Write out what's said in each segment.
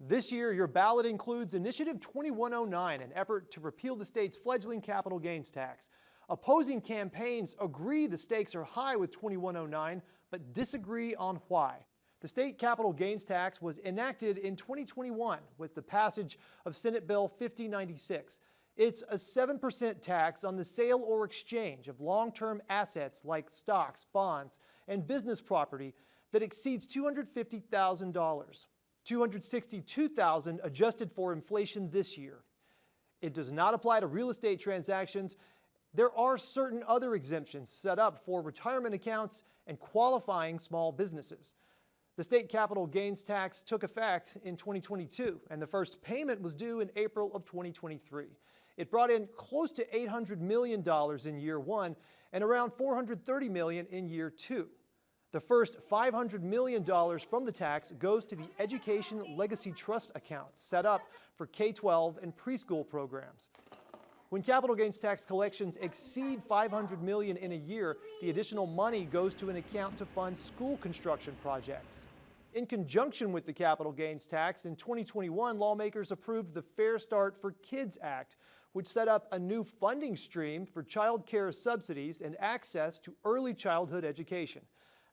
This year, your ballot includes Initiative 2109, an effort to repeal the state's fledgling capital gains tax. Opposing campaigns agree the stakes are high with 2109, but disagree on why. The state capital gains tax was enacted in 2021 with the passage of Senate Bill 5096. It's a 7% tax on the sale or exchange of long-term assets like stocks, bonds, and business property that exceeds $250,000. $262,000 adjusted for inflation this year. It does not apply to real estate transactions. There are certain other exemptions set up for retirement accounts and qualifying small businesses. The state capital gains tax took effect in 2022, and the first payment was due in April of 2023. It brought in close to $800 million in year one and around $430 million in year two. The first $500 million from the tax goes to the Education Legacy Trust account set up for K-12 and preschool programs. When capital gains tax collections exceed $500 million in a year, the additional money goes to an account to fund school construction projects. In conjunction with the capital gains tax, in 2021, lawmakers approved the Fair Start for Kids Act, which set up a new funding stream for child care subsidies and access to early childhood education.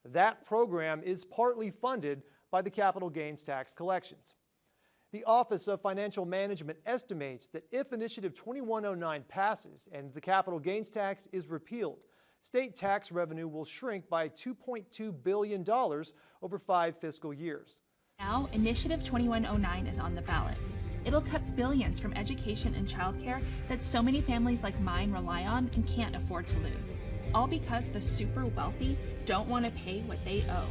That program is partly funded by the capital gains tax collections. The Office of Financial Management estimates that if Initiative 2109 passes and the capital gains tax is repealed, state tax revenue will shrink by $2.2 billion over 5 fiscal years. Now, Initiative 2109 is on the ballot. It'll cut billions from education and childcare that so many families like mine rely on and can't afford to lose. All because the super wealthy don't want to pay what they owe.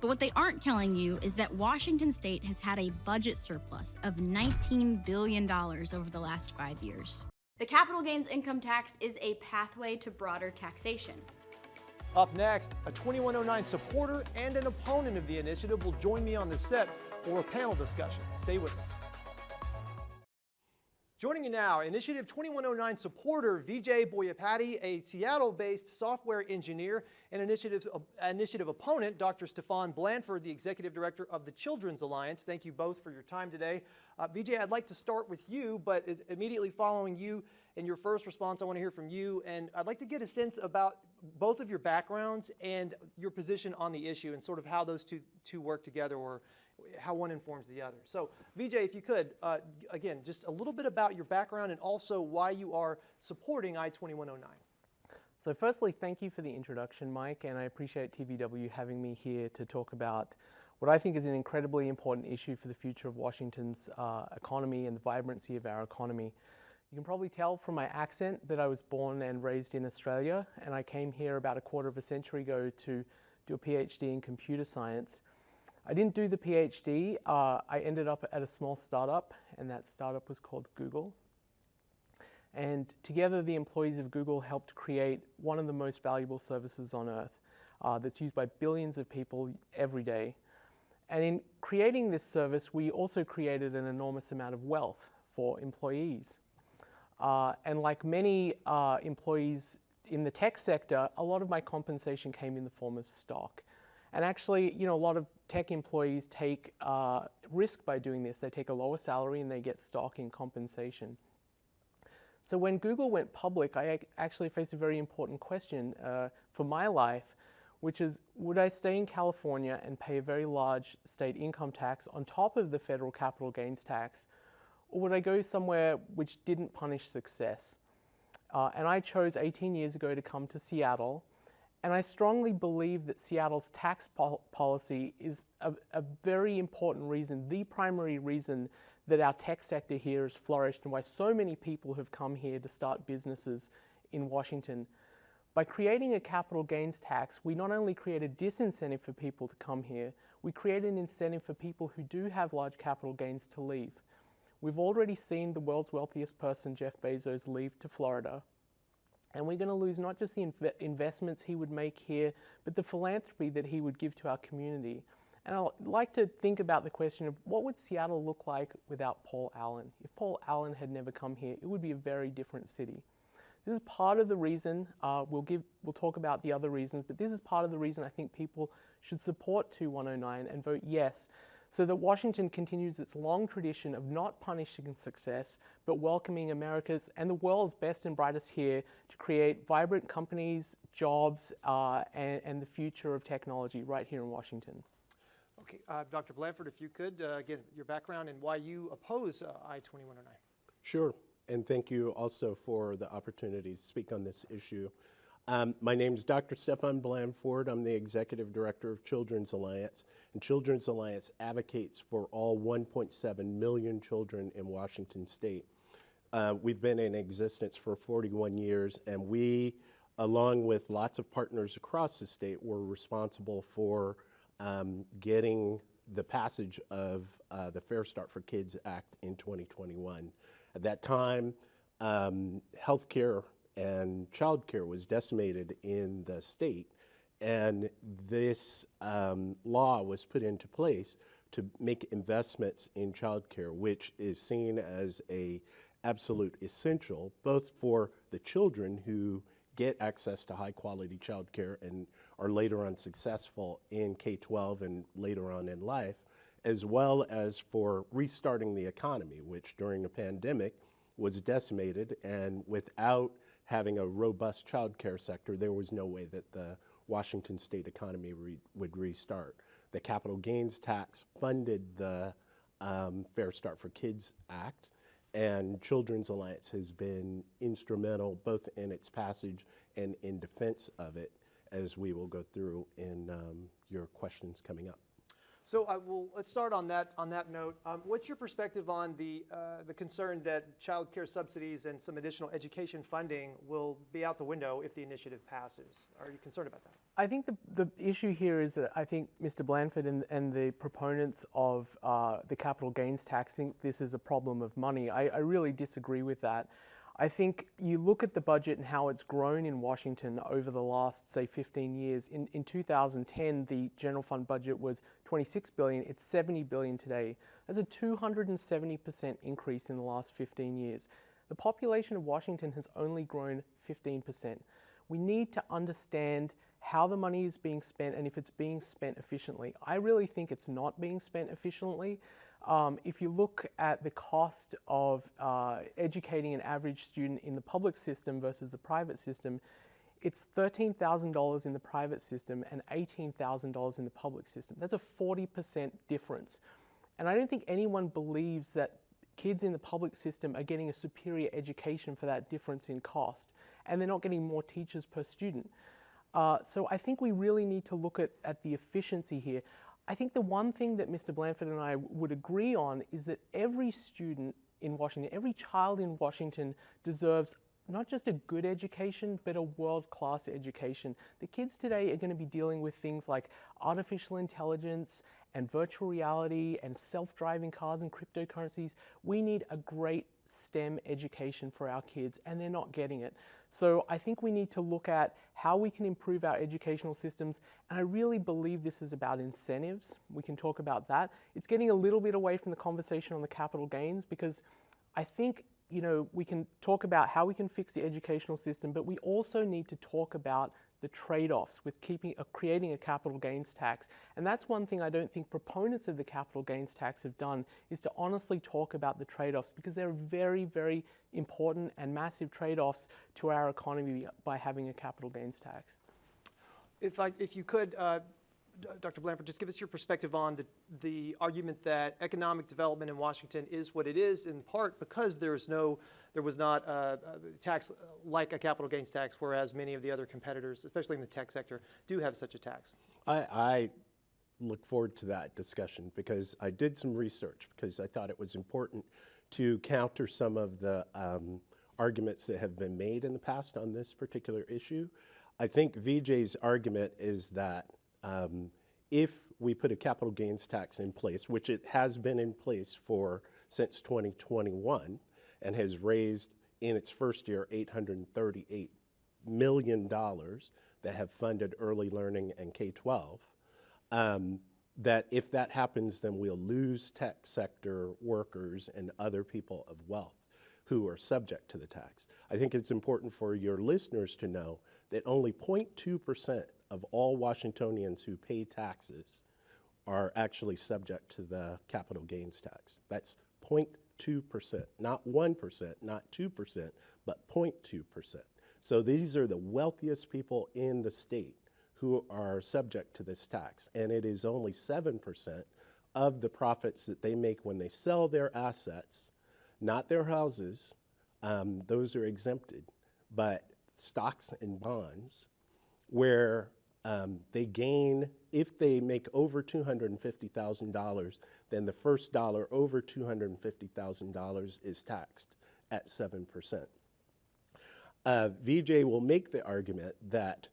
But what they aren't telling you is that Washington State has had a budget surplus of $19 billion over the last 5 years. The capital gains income tax is a pathway to broader taxation. Up next, a 2109 supporter and an opponent of the initiative will join me on the set for a panel discussion. Stay with us. Joining you now, Initiative 2109 supporter Vijay Boyapati, a Seattle-based software engineer, and initiative opponent Dr. Stefan Blanford, the executive director of the Children's Alliance. Thank you both for your time today. Vijay, I'd like to start with you, but immediately following you and your first response, I want to hear from you, and I'd like to get a sense about both of your backgrounds and your position on the issue and sort of how those two work together, or how one informs the other. So, Vijay, if you could, again, just a little bit about your background and also why you are supporting I-2109. So firstly, thank you for the introduction, Mike, and I appreciate TVW having me here to talk about what I think is an incredibly important issue for the future of Washington's economy and the vibrancy of our economy. You can probably tell from my accent that I was born and raised in Australia, and I came here about a quarter of a century ago to do a PhD in computer science. I didn't do the PhD. I ended up at a small startup, and that startup was called Google. And together, the employees of Google helped create one of the most valuable services on earth that's used by billions of people every day. And in creating this service, we also created an enormous amount of wealth for employees. And like many employees in the tech sector, a lot of my compensation came in the form of stock. And actually, you know, a lot of tech employees take risk by doing this. They take a lower salary and they get stock in compensation. So when Google went public, I actually faced a very important question for my life, which is, would I stay in California and pay a very large state income tax on top of the federal capital gains tax, or would I go somewhere which didn't punish success? And I chose 18 years ago to come to Seattle. And I strongly believe that Seattle's tax policy is a very important reason, the primary reason that our tech sector here has flourished and why so many people have come here to start businesses in Washington. By creating a capital gains tax, we not only create a disincentive for people to come here, we create an incentive for people who do have large capital gains to leave. We've already seen the world's wealthiest person, Jeff Bezos, leave to Florida. And we're going to lose not just the investments he would make here, but the philanthropy that he would give to our community. And I'd like to think about the question of what would Seattle look like without Paul Allen? If Paul Allen had never come here, it would be a very different city. This is part of the reason, we'll talk about the other reasons, but this is part of the reason I think people should support 2109 and vote yes, so that Washington continues its long tradition of not punishing success, but welcoming America's and the world's best and brightest here to create vibrant companies, jobs, and the future of technology right here in Washington. Okay, Dr. Blanford, if you could, again, your background and why you oppose I-2109. Sure, and thank you also for the opportunity to speak on this issue. My name is Dr. Stefan Blanford. I'm the Executive Director of Children's Alliance, and Children's Alliance advocates for all 1.7 million children in Washington State. We've been in existence for 41 years, and we, along with lots of partners across the state, were responsible for getting the passage of the Fair Start for Kids Act in 2021. At that time, healthcare and childcare was decimated in the state, and this law was put into place to make investments in childcare, which is seen as a absolute essential, both for the children who get access to high quality childcare and are later on successful in K-12 and later on in life, as well as for restarting the economy, which during the pandemic was decimated, and without having a robust child care sector, there was no way that the Washington state economy would restart. The capital gains tax funded the Fair Start for Kids Act, and Children's Alliance has been instrumental both in its passage and in defense of it, as we will go through in your questions coming up. So let's start on that note. What's your perspective on the concern that child care subsidies and some additional education funding will be out the window if the initiative passes? Are you concerned about that? I think the issue here is that I think Mr. Blanford and the proponents of the capital gains tax think this is a problem of money. I really disagree with that. I think you look at the budget and how it's grown in Washington over the last, say, 15 years. In 2010, the general fund budget was $26 billion. It's $70 billion today. That's a 270% increase in the last 15 years. The population of Washington has only grown 15%. We need to understand how the money is being spent and if it's being spent efficiently. I really think it's not being spent efficiently. If you look at the cost of educating an average student in the public system versus the private system, it's $13,000 in the private system and $18,000 in the public system. That's a 40% difference. And I don't think anyone believes that kids in the public system are getting a superior education for that difference in cost, and they're not getting more teachers per student. So I think we really need to look at the efficiency here. I think the one thing that Mr. Blanford and I would agree on is that every student in Washington, every child in Washington deserves not just a good education, but a world-class education. The kids today are going to be dealing with things like artificial intelligence and virtual reality and self-driving cars and cryptocurrencies. We need a great STEM education for our kids, and they're not getting it. So I think we need to look at how we can improve our educational systems, and I really believe this is about incentives. We can talk about that. It's getting a little bit away from the conversation on the capital gains, because I think, you know, we can talk about how we can fix the educational system, but we also need to talk about the trade-offs with creating a capital gains tax. And that's one thing I don't think proponents of the capital gains tax have done, is to honestly talk about the trade-offs, because they're very, very important and massive trade-offs to our economy by having a capital gains tax. If you could, Dr. Blanford, just give us your perspective on the argument that economic development in Washington is what it is, in part because there was not a tax like a capital gains tax, whereas many of the other competitors, especially in the tech sector, do have such a tax. I look forward to that discussion, because I did some research, because I thought it was important to counter some of the arguments that have been made in the past on this particular issue. I think VJ's argument is that if we put a capital gains tax in place, which it has been in place since 2021 and has raised in its first year $838 million that have funded early learning and K-12, that if that happens, then we'll lose tech sector workers and other people of wealth who are subject to the tax. I think it's important for your listeners to know that only 0.2% of all Washingtonians who pay taxes are actually subject to the capital gains tax. That's 0.2%, not 1%, not 2%, but 0.2%. So these are the wealthiest people in the state who are subject to this tax, and it is only 7% of the profits that they make when they sell their assets, not their houses, those are exempted, but stocks and bonds, where they gain, if they make over $250,000, then the first dollar over $250,000 is taxed at 7%. VJ will make the argument that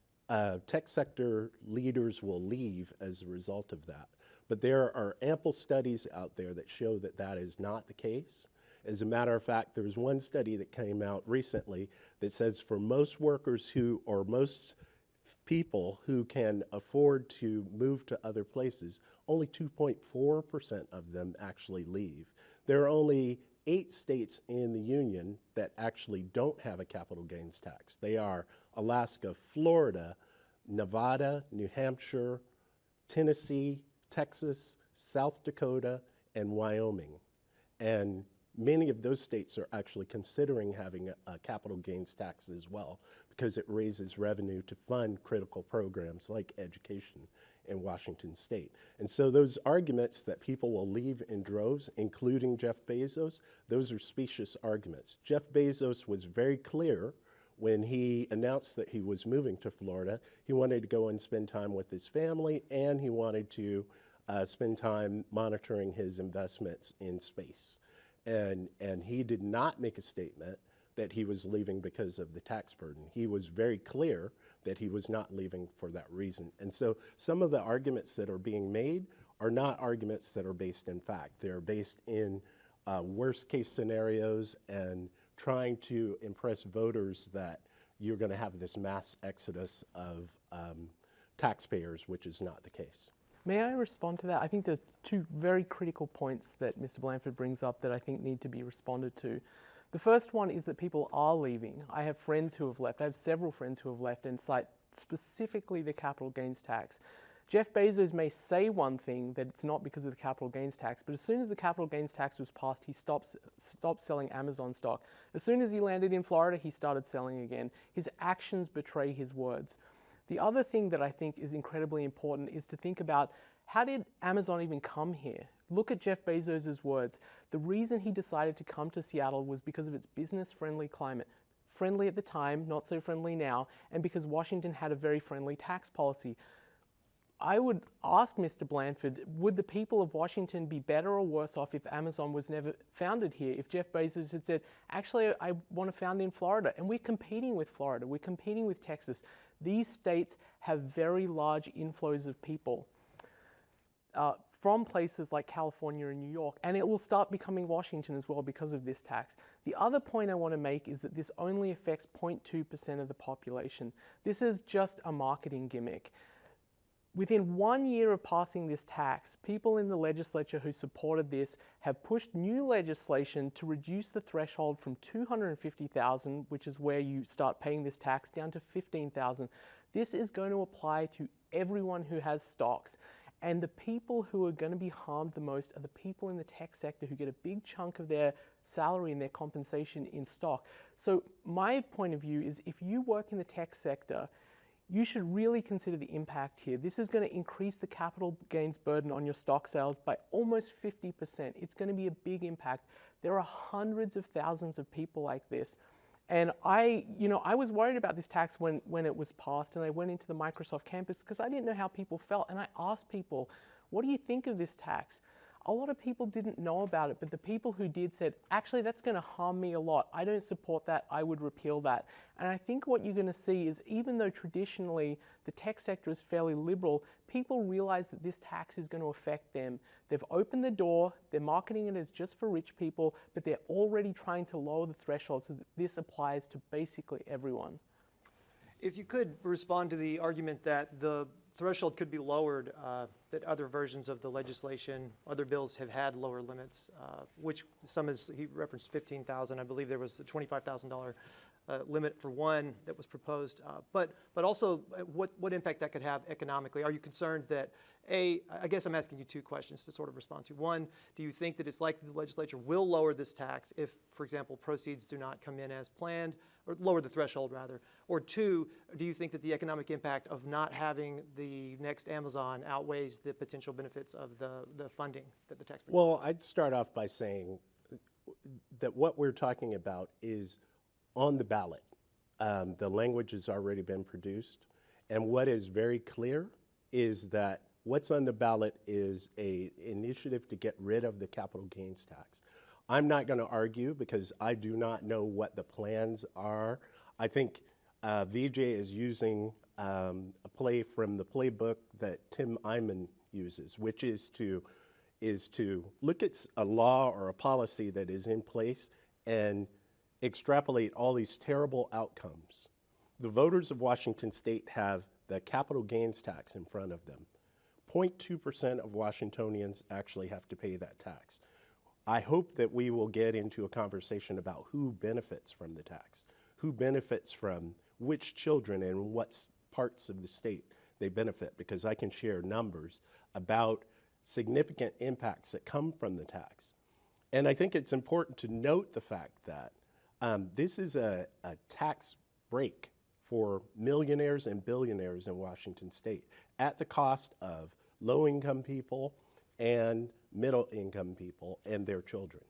tech sector leaders will leave as a result of that. But there are ample studies out there that show that that is not the case. As a matter of fact, there was one study that came out recently that says for most workers who, or most people who can afford to move to other places, only 2.4% of them actually leave. There are only 8 states in the union that actually don't have a capital gains tax. They are Alaska, Florida, Nevada, New Hampshire, Tennessee, Texas, South Dakota, and Wyoming. And many of those states are actually considering having a capital gains tax as well, because it raises revenue to fund critical programs like education in Washington state. And so those arguments that people will leave in droves, including Jeff Bezos, those are specious arguments. Jeff Bezos was very clear when he announced that he was moving to Florida. He wanted to go and spend time with his family, and he wanted to spend time monitoring his investments in space. And he did not make a statement that he was leaving because of the tax burden. He was very clear that he was not leaving for that reason. And so some of the arguments that are being made are not arguments that are based in fact. They're based in worst case scenarios and trying to impress voters that you're going to have this mass exodus of taxpayers, which is not the case. May I respond to that? I think there's 2 very critical points that Mr. Blanford brings up that I think need to be responded to. The first one is that people are leaving. I have friends who have left. I have several friends who have left and cite specifically the capital gains tax. Jeff Bezos may say one thing, that it's not because of the capital gains tax, but as soon as the capital gains tax was passed, he stopped selling Amazon stock. As soon as he landed in Florida, he started selling again. His actions betray his words. The other thing that I think is incredibly important is to think about, how did Amazon even come here? Look at Jeff Bezos' words. The reason he decided to come to Seattle was because of its business-friendly climate. Friendly at the time, not so friendly now, and because Washington had a very friendly tax policy. I would ask Mr. Blanford, would the people of Washington be better or worse off if Amazon was never founded here? If Jeff Bezos had said, actually, I want to found in Florida, and we're competing with Florida, we're competing with Texas. These states have very large inflows of people from places like California and New York, and it will start becoming Washington as well because of this tax. The other point I want to make is that this only affects 0.2% of the population. This is just a marketing gimmick. Within 1 year of passing this tax, people in the legislature who supported this have pushed new legislation to reduce the threshold from $250,000, which is where you start paying this tax, down to $15,000. This is going to apply to everyone who has stocks. And the people who are going to be harmed the most are the people in the tech sector who get a big chunk of their salary and their compensation in stock. So my point of view is, if you work in the tech sector, you should really consider the impact here. This is going to increase the capital gains burden on your stock sales by almost 50%. It's going to be a big impact. There are hundreds of thousands of people like this. And I was worried about this tax when it was passed, and I went into the Microsoft campus because I didn't know how people felt. And I asked people, what do you think of this tax? A lot of people didn't know about it, but the people who did said, actually, that's going to harm me a lot. I don't support that. I would repeal that. And I think what you're going to see is, even though traditionally the tech sector is fairly liberal, people realize that this tax is going to affect them. They've opened the door. They're marketing it as just for rich people, but they're already trying to lower the threshold so that this applies to basically everyone. If you could respond to the argument that the threshold could be lowered, that other versions of the legislation, other bills have had lower limits, which some is, he referenced 15,000. I believe there was a $25,000 limit for one that was proposed. But also what impact that could have economically. Are you concerned that, I guess I'm asking you two questions to sort of respond to. One, do you think that it's likely the legislature will lower this tax if, for example, proceeds do not come in as planned, or lower the threshold rather? Or two, do you think that the economic impact of not having the next Amazon outweighs the potential benefits of the funding that the tax brings? Well, I'd start off by saying that what we're talking about is on the ballot. The language has already been produced, and what is very clear is that what's on the ballot is an initiative to get rid of the capital gains tax. I'm not going to argue because I do not know what the plans are. I think VJ is using a play from the playbook that Tim Eyman uses, which is to look at a law or a policy that is in place and extrapolate all these terrible outcomes. The voters of Washington State have the capital gains tax in front of them. 0.2% of Washingtonians actually have to pay that tax. I hope that we will get into a conversation about who benefits from the tax, who benefits from which children and what parts of the state they benefit, because I can share numbers about significant impacts that come from the tax. And I think it's important to note the fact that this is a tax break for millionaires and billionaires in Washington State at the cost of low-income people and middle-income people and their children.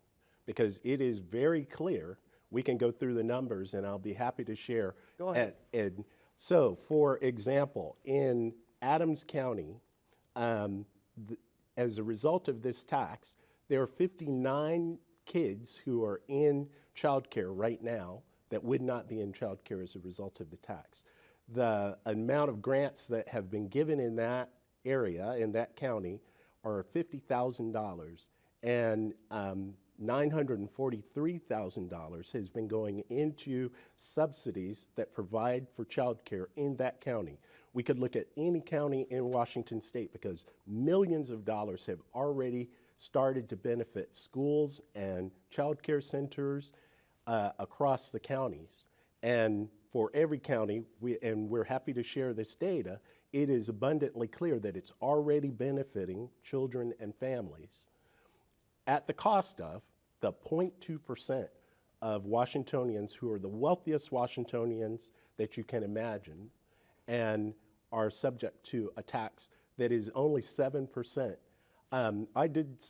Because it is very clear, we can go through the numbers and I'll be happy to share. Go ahead. So, for example, in Adams County, as a result of this tax, there are 59 kids who are in childcare right now that would not be in childcare as a result of the tax. The amount of grants that have been given in that area, in that county, are $50,000, and $943,000 has been going into subsidies that provide for childcare in that county. We could look at any county in Washington State because millions of dollars have already started to benefit schools and childcare centers across the counties. And for every county, we're happy to share this data, it is abundantly clear that it's already benefiting children and families at the cost of the 0.2% of Washingtonians who are the wealthiest Washingtonians that you can imagine and are subject to a tax that is only 7%. I did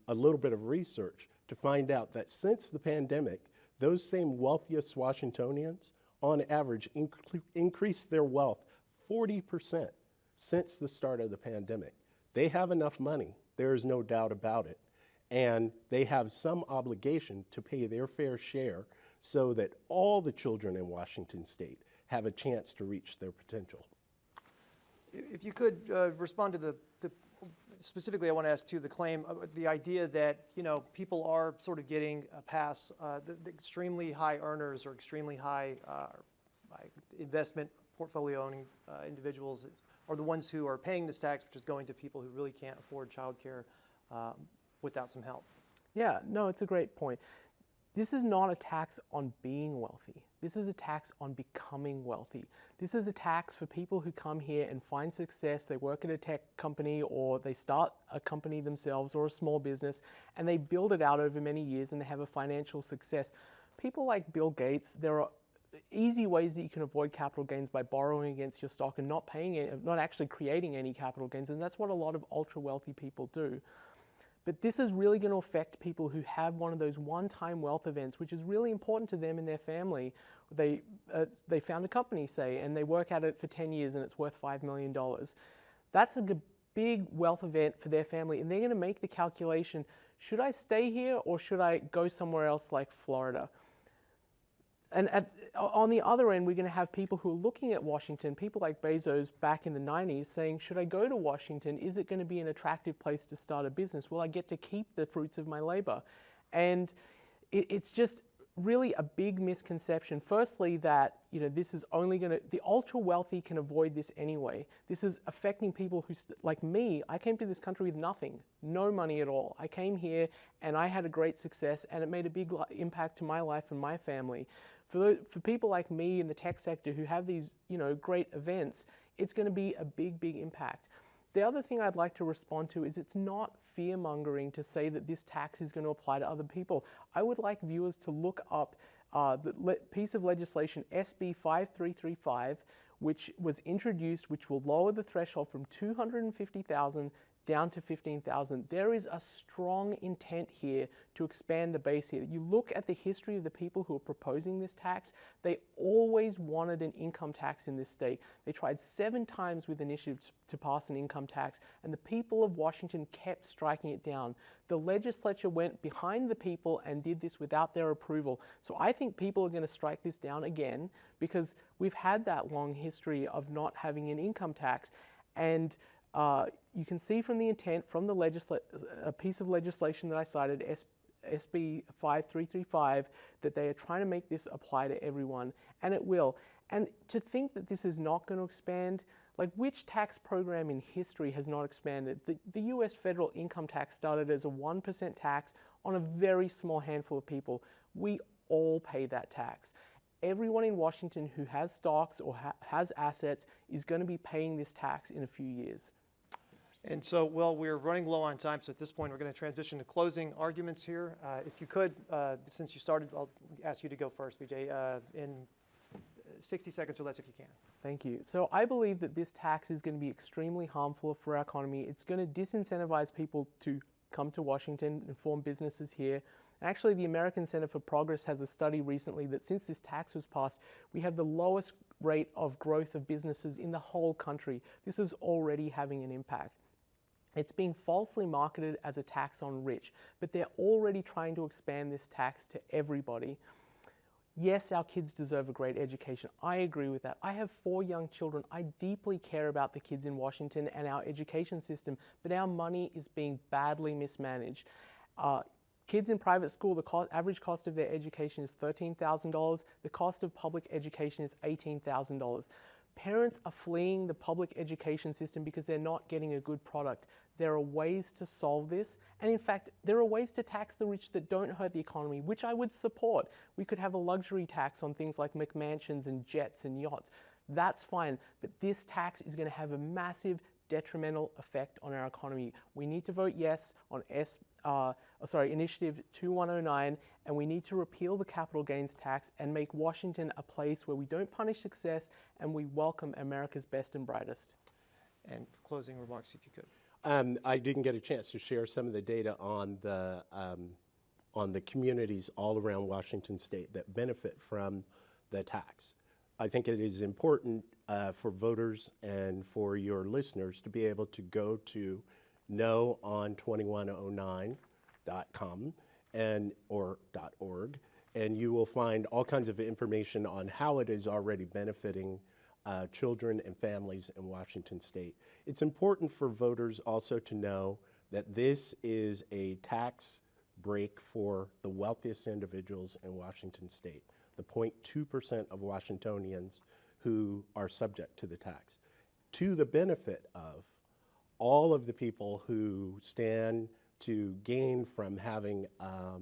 a little bit of research to find out that since the pandemic, those same wealthiest Washingtonians, on average, increased their wealth 40% since the start of the pandemic. They have enough money, there is no doubt about it, and they have some obligation to pay their fair share so that all the children in Washington State have a chance to reach their potential. If you could respond to the specifically, I want to ask too, the claim, the idea that, you know, people are sort of getting a pass, the extremely high earners or extremely high investment portfolio owning individuals are the ones who are paying this tax, which is going to people who really can't afford childcare without some help. Yeah, no, it's a great point. This is not a tax on being wealthy. This is a tax on becoming wealthy. This is a tax for people who come here and find success. They work at a tech company or they start a company themselves or a small business and they build it out over many years and they have a financial success. People like Bill Gates, there are easy ways that you can avoid capital gains by borrowing against your stock and not paying it, not actually creating any capital gains, and that's what a lot of ultra wealthy people do. But this is really going to affect people who have one of those one-time wealth events, which is really important to them and their family. They found a company, say, and they work at it for 10 years and it's worth $5 million. That's a big wealth event for their family, and they're going to make the calculation, should I stay here or should I go somewhere else like Florida? And on the other end, we're going to have people who are looking at Washington, people like Bezos back in the 90s saying, should I go to Washington? Is it going to be an attractive place to start a business? Will I get to keep the fruits of my labor? And it's just really a big misconception. Firstly, that this is only going to, the ultra wealthy can avoid this anyway. This is affecting people who, like me, I came to this country with nothing, no money at all. I came here and I had a great success, and it made a big impact to my life and my family. For people like me in the tech sector who have these great events, it's going to be a big impact. The other thing I'd like to respond to is it's not fear-mongering to say that this tax is going to apply to other people. I would like viewers to look up the piece of legislation, SB 5335, which was introduced, which will lower the threshold from $250,000 down to $15,000. There is a strong intent here to expand the base here. You look at the history of the people who are proposing this tax, they always wanted an income tax in this state. They tried 7 times with initiatives to pass an income tax, and the people of Washington kept striking it down. The legislature went behind the people and did this without their approval. So I think people are going to strike this down again, because we've had that long history of not having an income tax. And you can see from the intent from the a piece of legislation that I cited, SB 5335, that they are trying to make this apply to everyone, and it will. And to think that this is not going to expand, like, which tax program in history has not expanded? The US federal income tax started as a 1% tax on a very small handful of people. We all pay that tax. Everyone in Washington who has stocks or has assets is going to be paying this tax in a few years. And so, well, we're running low on time, so at this point we're going to transition to closing arguments here. If you could, since you started, I'll ask you to go first, Vijay, in 60 seconds or less if you can. Thank you. So I believe that this tax is going to be extremely harmful for our economy. It's going to disincentivize people to come to Washington and form businesses here. Actually, the American Center for Progress has a study recently that since this tax was passed, we have the lowest rate of growth of businesses in the whole country. This is already having an impact. It's being falsely marketed as a tax on rich, but they're already trying to expand this tax to everybody. Yes, our kids deserve a great education. I agree with that. I have 4 young children. I deeply care about the kids in Washington and our education system, but our money is being badly mismanaged. Kids in private school, the average cost of their education is $13,000. The cost of public education is $18,000. Parents are fleeing the public education system because they're not getting a good product. There are ways to solve this, and in fact, there are ways to tax the rich that don't hurt the economy, which I would support. We could have a luxury tax on things like McMansions and jets and yachts. That's fine, but this tax is going to have a massive detrimental effect on our economy. We need to vote yes on Initiative 2109, and we need to repeal the capital gains tax and make Washington a place where we don't punish success and we welcome America's best and brightest. And closing remarks, if you could. I didn't get a chance to share some of the data on the communities all around Washington State that benefit from the tax. I think it is important for voters and for your listeners to be able to go to known2109.com or .org, and you will find all kinds of information on how it is already benefiting children and families in Washington State. It's important for voters also to know that this is a tax break for the wealthiest individuals in Washington State, the 0.2% of Washingtonians who are subject to the tax, to the benefit of all of the people who stand to gain from having a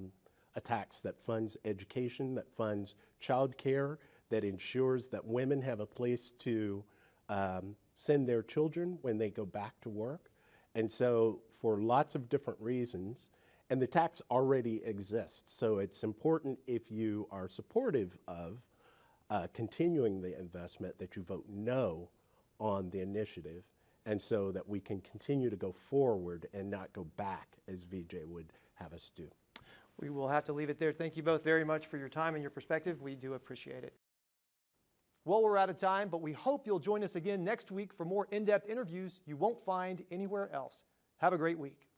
tax that funds education, that funds child care, that ensures that women have a place to send their children when they go back to work. And so for lots of different reasons, and the tax already exists, so it's important, if you are supportive of continuing the investment, that you vote no on the initiative, and so that we can continue to go forward and not go back as Vijay would have us do. We will have to leave it there. Thank you both very much for your time and your perspective. We do appreciate it. Well, we're out of time, but we hope you'll join us again next week for more in-depth interviews you won't find anywhere else. Have a great week.